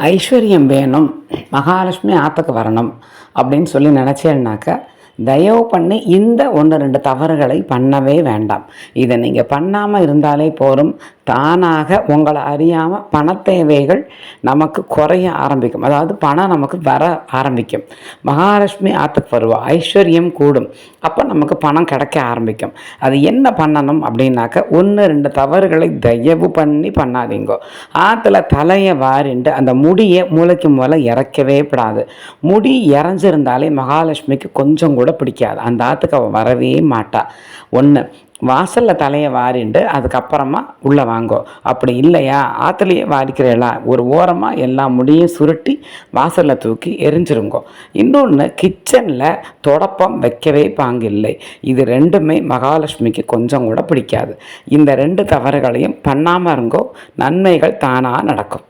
ஐஸ்வர்யம் வேணும், மகாலட்சுமி ஆற்றுக்கு வரணும் அப்படின்னு சொல்லி நினச்சேன்னாக்கா தயவு பண்ணி இந்த 1-2 தவறுகளை பண்ணவே வேண்டாம். இதை நீங்கள் பண்ணாமல் இருந்தாலே போதும். தானாக உங்களை அறியாமல் பணத்தேவைகள் நமக்கு குறைய ஆரம்பிக்கும். அதாவது பணம் நமக்கு வர ஆரம்பிக்கும். மகாலட்சுமி ஆற்றுக்கு வருவா, ஐஸ்வர்யம் கூடும். அப்போ நமக்கு பணம் கிடைக்க ஆரம்பிக்கும். அது என்ன பண்ணணும் அப்படின்னாக்க 1-2 தவறுகளை தயவு பண்ணி பண்ணாதீங்கோ. ஆற்றுல தலையை வாரிண்டு அந்த முடியை மூளைக்கு மூளை இறக்கவே கூடாது. முடி இறஞ்சிருந்தாலே மகாலட்சுமிக்கு கொஞ்சம் கூட பிடிக்காது. அந்த ஆற்றுக்கு அவள் வரவே மாட்டா. ஒன்று, வாசலில் தலையை வாரிண்டு அதுக்கப்புறமா உள்ளே வாங்கோ. அப்படி இல்லையா, ஆற்றுலையே வாரிக்கிறேலாம், ஒரு ஓரமாக எல்லா முடியும் சுருட்டி வாசலில் தூக்கி எரிஞ்சிருங்கோ. இன்னொன்று, கிச்சனில் தொடப்பம் வைக்கவே பாங்கில்லை. இது ரெண்டுமே மகாலட்சுமிக்கு கொஞ்சம் கூட பிடிக்காது. இந்த 2 தவறுகளையும் பண்ணாமல் இருங்கோ, நன்மைகள் தானாக நடக்கும்.